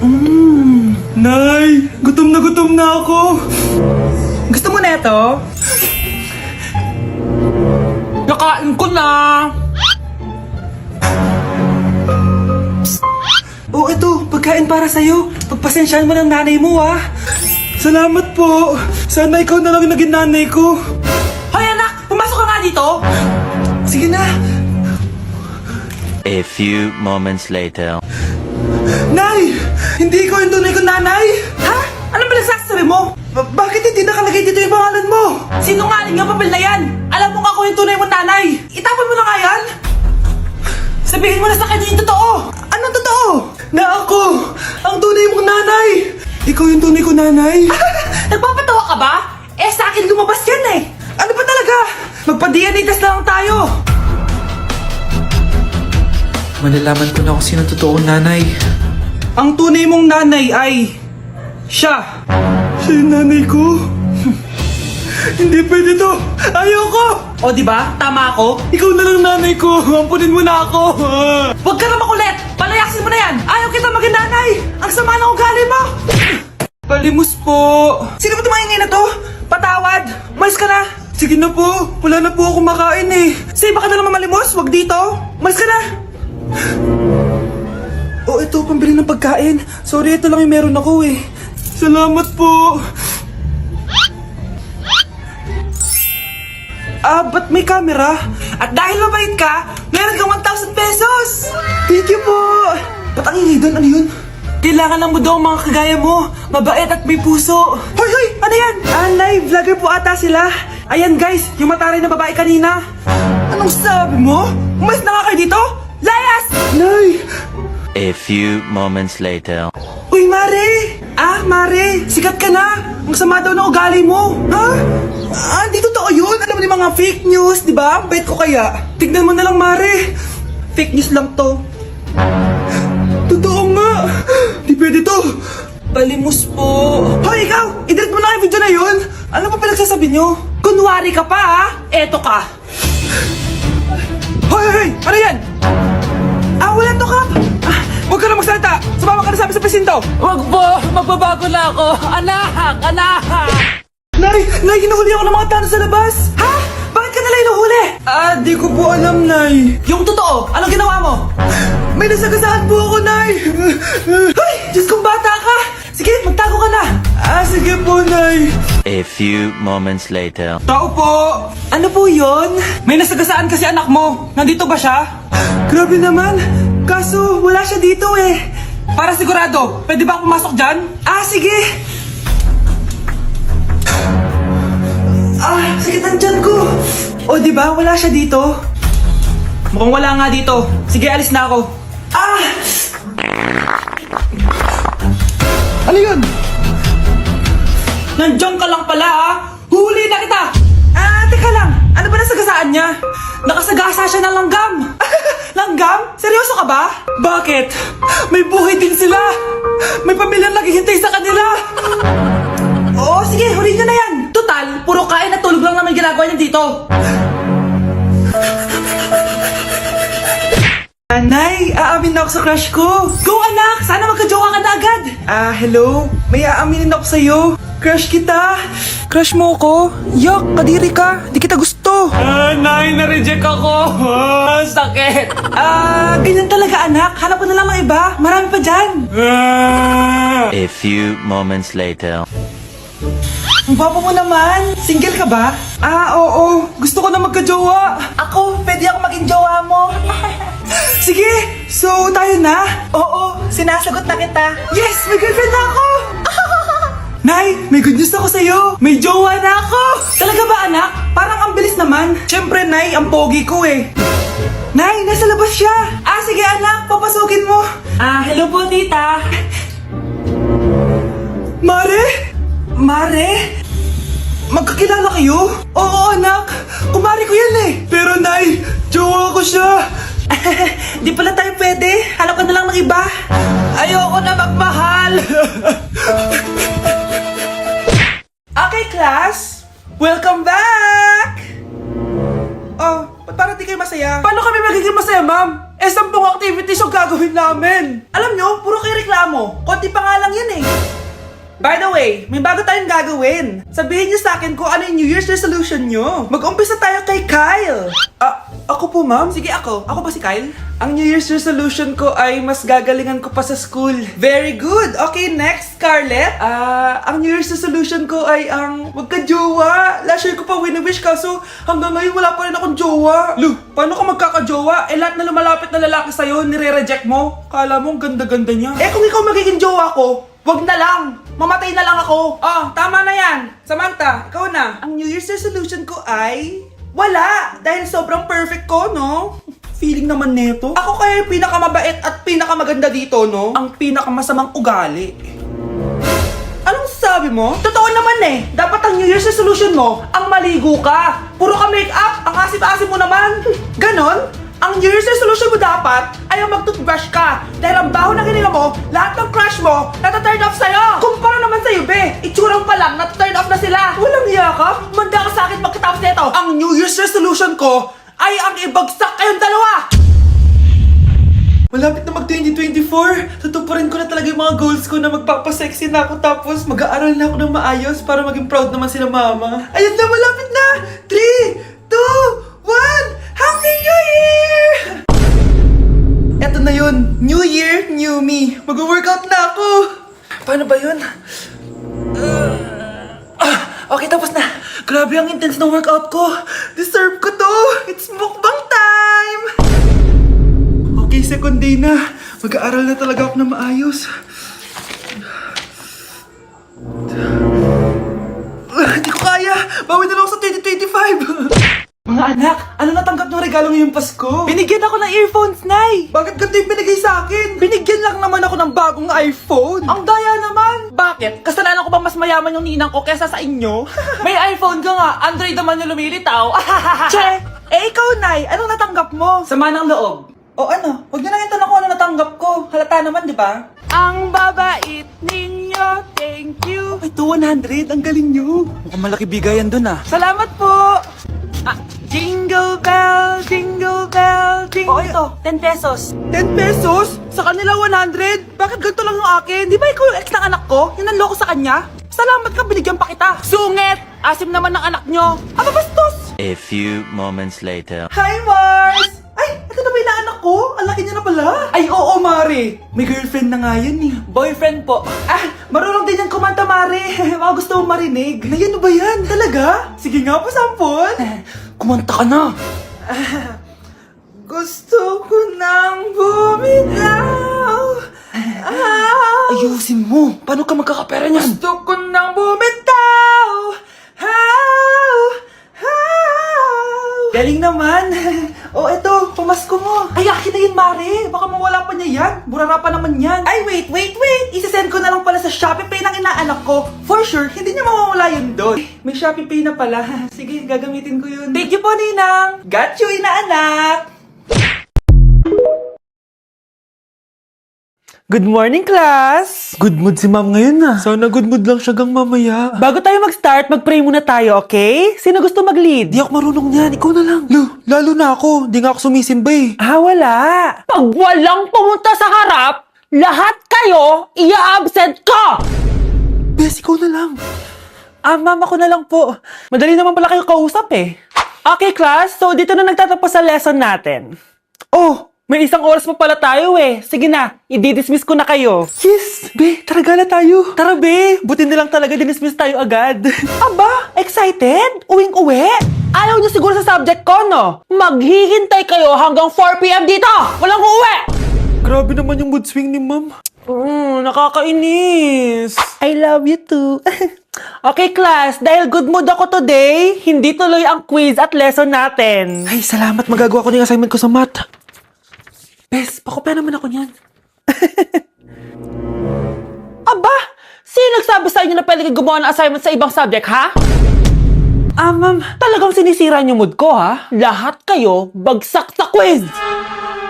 Nay, gutom na ako. Gusto mo na ito? Nakain ko na! Oh, ito, pagkain para sa'yo. Pagpasensyahan mo ng nanay mo, ah. Salamat po. Sana ikaw na lang yung naging nanay ko. Hoy anak! Pumasok ka nga dito! Sige na. A few moments later. Nay! Hindi ko yung tunay kong nanay! Ha? Anong pinagsasabi mo? Bakit hindi nakalagay dito yung pangalan mo? Sinungaling ang papel na yan! Alam mo nga ako yung tunay mong nanay! Itapon mo na nga yan! Sabihin mo na sa kanya yung totoo! Anong totoo? Na ako! Ang tunay mong nanay! Ikaw yung tunay kong nanay? Nagpapatawa ka ba? Eh sa akin lumabas yan eh! Ano ba talaga? Magpa-DNA test na lang tayo! Malalaman ko na kung sino totoong nanay. Ang tunay mong nanay ay... siya! Siya yung nanay ko? Hindi pwede to! Ayoko! O di ba? Tama ako? Ikaw na lang nanay ko! Ampunin mo na ako! Huwag ka na makulit! Palayasin mo na yan! Ayaw kita maging nanay! Ang sama ng ugali mo! Palimos po! Sino ba tumahingi na to? Patawad! Malis ka na! Sige na po! Wala na po ako makain eh! Sige, baka na naman malimos! Huwag dito! Malis ka na! Oh, ito, pambili ng pagkain. Sorry, ito lang yung meron ako eh. Salamat po! Ba't may camera? At dahil mabait ka, meron kang 1,000 pesos! Thank you po! Ba't ang ingay doon? Ano yun? Kailangan lang mo daw ang mga kagaya mo. Mabait at may puso. Hoy, hoy! Ano yan? Live vlogger po ata sila. Ayan guys, yung mataray na babae kanina. Anong sabi mo? Umalis na nga kayo dito! Layas! Nay! A few moments later. Uy, Mare! Mare! Sikat ka na! Ang sama daw ng ugali mo! Ha? Di totoo yun. Alam mo yung mga fake news, di ba? Bait ko kaya. Tignan mo na lang, Mare. Fake news lang to. Totoo nga. Di pwede to. Palimos po. Hoy, ikaw! I-delete mo na yung video na yun. Ano pa pinagsasabi nyo? Kunwari ka pa Eto ka. Hoy, hoy, hoy! Ano yan? Wala to kap! Huwag ka na magsalita. Sumama ka na sa amin sa presinto. Wag po! Magbabago na ako! Anak! Anak! Nay! Nay, hinuhuli ako ng mga tao sa labas. Ha? Bakit ka nila inuhuli? Di ko po alam, Nay. Yung totoo, anong ginawa mo? May nasagasaan po ako, Nay. Hoy! Diyos kong bata ka! Sige, magtago ka na! Sige po, Nay. A few moments later. Tao po. Ano po yun? May nasagasaan kasi anak mo. Nandito ba siya? Grabe naman. Kaso, wala siya dito eh. Para sigurado, pwede ba ako pumasok dyan? Sige. Sakit ang tiyan ko. O di ba wala siya dito? Mukhang wala nga dito. Sige, alis na ako. Ano yun? Nandiyan ka lang pala Huli na kita! Teka lang. Ano ba nasagasaan niya? Nakasagasa siya ng langgam. Langgam? Seryoso ka ba? Bakit? May buhay din sila. May pamilyang naghihintay sa kanila. Oo, sige, huli niyo na yan. Total, puro kain at tulog lang naman ginagawa niya dito. Nay, aamin na ako sa crush ko. Go anak! Sana magka-jowa ka na agad! Hello? May aaminin ako sa'yo. Crush kita. Crush mo ko? Yok, kadiri ka. Di kita gusto. Nay, na-reject ako. Sakit. Ganyan talaga anak. Hanap mo na lang ng iba. Marami pa dyan. A few moments later. Ang gwapo mo naman. Single ka ba? Oo. Gusto ko na magka-jowa. Ako, pwede ako maging jowa mo. Sige, so tayo na? Oo, sinasagot na kita. Yes, may girlfriend na ako. Nay, may good news ako sa'yo. May jowa na ako. Talaga ba anak? Parang ang bilis naman. Siyempre, Nay, ang pogi ko eh. Nay, nasa labas siya. Sige anak, papasukin mo. Hello po tita. Mare? Mare? Magkakilala kayo? Oo, anak. Kumari ko yan eh. Pero, Nay, jowa ko siya. Di pala tayo pwede. Hanap ka na lang ng iba. Ayoko na magmahal. Okay, class. Welcome back! Ba't parang di kayo masaya? Paano kami magiging masaya, ma'am? 10 activities yung gagawin namin. Alam nyo, puro kayo reklamo? Konti pa nga lang yun eh. By the way, may bago tayong gagawin. Sabihin niyo sa akin kung ano yung New Year's resolution niyo. Mag-umpisa tayo kay Kyle. Ako po, ma'am? Sige, ako. Ako ba si Kyle? Ang New Year's resolution ko ay mas gagalingan ko pa sa school. Very good. Okay, next, Scarlett. Ang New Year's resolution ko ay ang magka-jowa. Last year ko pa wini-wish kaso hanggang ngayon wala pa rin akong jowa. Lu, paano ka magkaka-jowa? Lahat na lumalapit na lalaki sa'yo, nire-reject mo. Kala mo ang ganda-ganda niya. Kung ikaw magiging jowa ko, wag na lang! Mamatay na lang ako! Oh, tama na yan! Samantha, ikaw na! Ang New Year's resolution ko ay... wala! Dahil sobrang perfect ko, no? Feeling naman neto. Ako kaya yung pinakamabait at pinakamaganda dito, no? Ang pinakamasamang ugali. Anong sabi mo? Totoo naman eh! Dapat ang New Year's resolution mo, ang maligo ka! Puro ka make-up! Ang asim-asim mo naman! Ganon? Ang New Year's resolution mo dapat ay ang mag-toothbrush ka. Dahil ang baho ng hininga mo, lahat ng crush mo, nata-turn off sa'yo. Kumpara naman sa'yo, be. Itsurang pa lang, nata-turn off na sila. Walang iya ka? Manda ka sa akin pagkatapos nito. Ang New Year's resolution ko ay ang ibagsak kayong dalawa. Malapit na mag-2024. Tutuparin ko na talaga yung mga goals ko na magpapasexy na ako tapos mag-aaral na ako ng maayos para maging proud naman sila mama. Ayun na, malapit na. 3, 2, 1... Happy New Year! Eto na yun. New Year, new me. Mag-workout na ako. Paano ba yun? Okay, tapos na. Grabe ang intense ng workout ko. Deserve ko to. It's mukbang time! Okay, second day na. Mag-aaral na talaga ako na maayos. Hindi ko kaya. Bawi na lang ako sa 2025. Mga anak, ano natanggap ng regalo ngayong Pasko? Binigyan ako ng earphones, Nay! Bakit ganito yung binigay sa akin? Binigyan lang naman ako ng bagong iPhone! Ang daya naman! Bakit? Kasalanan ko ba mas mayaman yung ninang ko kesa sa inyo? May iPhone ka nga, Android naman yung lumilitaw! Che! Ikaw, Nay, anong natanggap mo? Sama ng loob. O ano? Huwag niyo na yung tanong ko ano natanggap ko. Halata naman, di ba? Ang babait ninyo, thank you! Ito, 100, ang galing nyo! Mukhang malaki bigayan dun ah. Salamat po! Jingle bell, jingle bell, jingle... ito, 10 pesos. 10 pesos? Sa kanila 100? Bakit ganito lang yung akin? Di ba ikaw yung ex ng anak ko? Yung nanloko sa kanya? Salamat ka, binigyan pa kita. Sungit! Asim naman ng anak nyo. Ano bastos? A few moments later. Hi, Mars! Ay, ito na ba yung anak ko? Ang laki niya na pala. Ay, oo, Mari. May girlfriend na nga yan eh. Boyfriend po. Marunong din yan kumanta, Mari. Mga gusto mong marinig. Na yan ba yan? Talaga? Sige nga po, sampon. Kumanta ka na. Gusto ko nang bumitaw. Ayusin mo. Paano ka magkakapera niyan? Gusto ko nang bumitaw. Galing naman. Eto, pamasko mo. Ay, akin na yun, Mare. Baka mawala pa niya yan. Burara pa naman yan. Ay, wait. Isasend ko na lang pala sa Shopee Pay ng inaanak ko. For sure, hindi niya mawawala yun doon. May Shopee Pay na pala. Sige, gagamitin ko yun. Thank you po, Ninang. Got you, inaanak. Good morning, class! Good mood si ma'am ngayon na. Sana good mood lang siya gang mamaya. Bago tayo mag-start, mag-pray muna tayo, okay? Sino gusto mag-lead? Di ako marunong niyan, ikaw na lang. Lalo na ako, di nga ako sumisimba eh. Wala. Pag walang pumunta sa harap, lahat kayo ia-absent ko! Bes, ikaw na lang. Ma'am, ako na lang po. Madali naman pala kayo kausap eh. Okay, class. So, dito na nagtatapos sa lesson natin. Oh, may isang oras pa pala tayo eh. Sige na, i-dismiss ko na kayo. Yes, be, tara gala tayo. Tara be, buti na lang talaga dinismiss tayo agad. Aba, excited? Uwing-uwi? Ayaw niyo siguro sa subject ko, no? Maghihintay kayo hanggang 4 PM dito! Walang uuwi! Grabe naman yung mood swing ni ma'am. Nakakainis. I love you too. Okay, class. Dahil good mood ako today, hindi tuloy ang quiz at lesson natin. Ay, salamat, magagawa ko na yung assignment ko sa math. Bes, pakopya naman ako niyan. Aba! Sino nagsabi sa inyo na pwede kayo gumawa ng assignment sa ibang subject, ha? Ma'am, talagang sinisira niyo mood ko, ha? Lahat kayo bagsak sa quiz!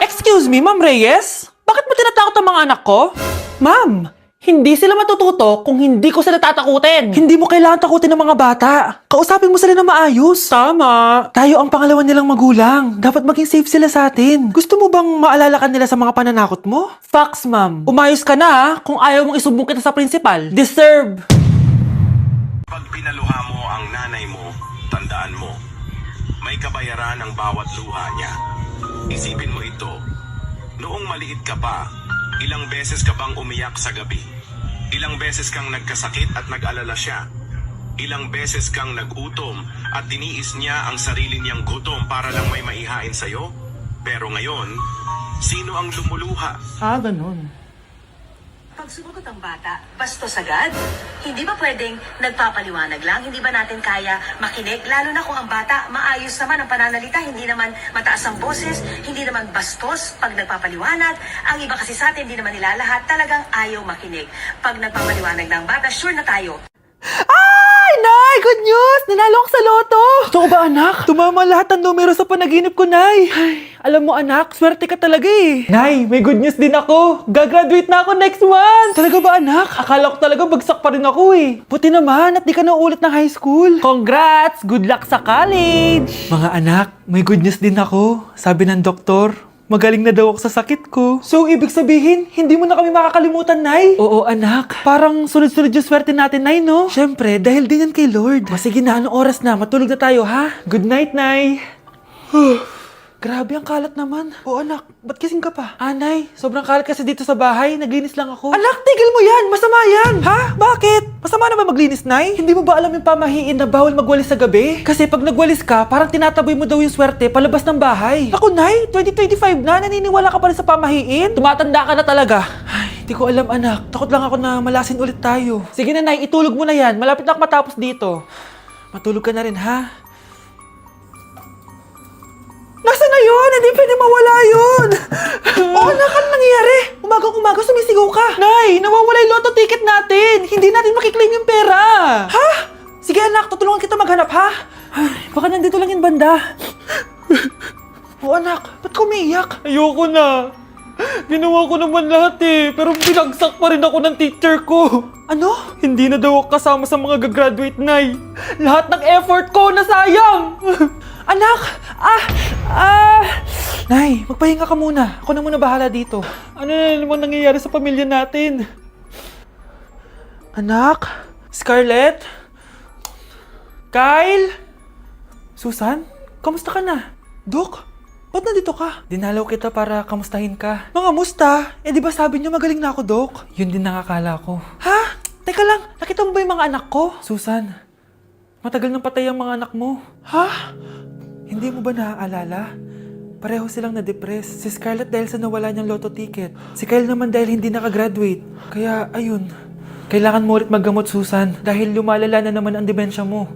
Excuse me, Ma'am Reyes? Bakit mo tinatakot ang mga anak ko? Ma'am, Hindi sila matututo kung hindi ko sila tatakutin. Hindi mo kailangan takutin ng mga bata. Kausapin mo sila na maayos. Tama. Tayo ang pangalawa nilang magulang. Dapat maging safe sila sa atin. Gusto mo bang maalala ka nila sa mga pananakot mo? Facts, ma'am. Umayos ka na ha, kung ayaw mong isumbong kita sa principal. Deserve. Pag pinaluha mo ang nanay mo, tandaan mo, may kabayaran ang bawat luha niya. Isipin mo ito, noong maliit ka pa, ilang beses ka bang umiyak sa gabi? Ilang beses kang nagkasakit at nag-alala siya? Ilang beses kang nagutom at tiniis niya ang sarili niyang gutom para lang may maihain sa'yo? Pero ngayon, sino ang lumuluha? Ganun. Pag sumagot ang bata, bastos agad. Hindi ba pwedeng nagpapaliwanag lang? Hindi ba natin kaya makinig? Lalo na kung ang bata maayos naman ang pananalita, hindi naman mataas ang boses, hindi naman bastos pag nagpapaliwanag. Ang iba kasi sa atin, hindi naman nila lahat talagang ayaw makinig. Pag nagpapaliwanag ng bata, sure na tayo. Ay, Nay! Good news! Nanalo ako sa loto! Totoo ba, anak? Tumama lahat ng numero sa panaginip ko, Nay. Ay, alam mo, anak, swerte ka talaga eh. Nay, may good news din ako. Gagraduate na ako next month. Talaga ba, anak? Akala ko talaga bagsak pa rin ako eh. Buti naman at di ka na ulit ng high school. Congrats! Good luck sa college! Mga anak, may good news din ako. Sabi ng doktor, magaling na daw ako sa sakit ko. So, ibig sabihin, hindi mo na kami makakalimutan, Nay? Oo, anak. Parang sunod-sunod yung swerte natin, Nay, no? Siyempre, dahil din yan kay Lord. O sige na, anong oras na? Matulog na tayo, ha? Good night, Nay. Grabe, ang kalat naman. Oo, anak. Ba't kising ka pa? Nay, sobrang kalat kasi dito sa bahay. Naglinis lang ako. Anak, tigil mo yan! Masama yan! Ha? Bakit? Masama na ba maglinis, Nay? Hindi mo ba alam yung pamahiin na bawal magwalis sa gabi? Kasi pag nagwalis ka, parang tinataboy mo daw yung swerte palabas ng bahay. Ako, Nay, 2025 na. Naniniwala ka pa rin sa pamahiin? Tumatanda ka na talaga. Ay, hindi ko alam, anak. Takot lang ako na malasin ulit tayo. Sige na, Nay, itulog mo na yan. Malapit na ako matapos dito. Matulog ka na rin, ha? Nasaan na yun? Hindi pwede mawala yun! Oo, anak, ano nangyayari? Umagang-umaga sumisigaw ka. Nay, nawawala yung lotto ticket natin! Hindi natin makiklaim yung pera! Ha? Sige, anak, tutulungan kita maghanap, ha? Ay, baka nandito lang yung banda. Oo, anak, ba't ka umiiyak? Ayoko na. Ginawa ko naman lahat eh, pero binagsak pa rin ako ng teacher ko. Ano? Hindi na daw ako kasama sa mga gagraduate, Nay. Lahat ng effort ko nasayang! Anak! Nay, magpahinga ka muna. Ako na muna bahala dito. Ano na naman nangyayari sa pamilya natin? Anak? Scarlett? Kyle? Susan? Kamusta ka na? Dok? Ba't nandito ka? Dinalaw kita para kamustahin ka. Mga musta? Eh di ba sabi niyo magaling na ako, Dok? Yun din nakakala ko. Ha? Teka lang, nakita mo ba yung mga anak ko? Susan, matagal nang patay ang mga anak mo. Ha? Hindi mo ba naaalala? Pareho silang na-depress. Si Scarlett dahil sa nawala niyang lotto ticket. Si Kyle naman dahil hindi nakagraduate. Kaya, ayun. Kailangan mo ulit maggamot, Susan. Dahil lumalala na naman ang demensya mo.